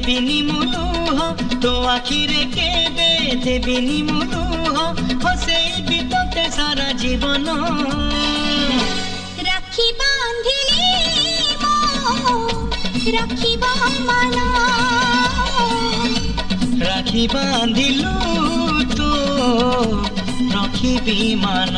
देविनी मुलुह तो आखिरे केबे देविनी मुलुह हसेबी तोते सारा जीवन राखी बांधिली राखी मन राखी बांधिलु तो रखिबी मान।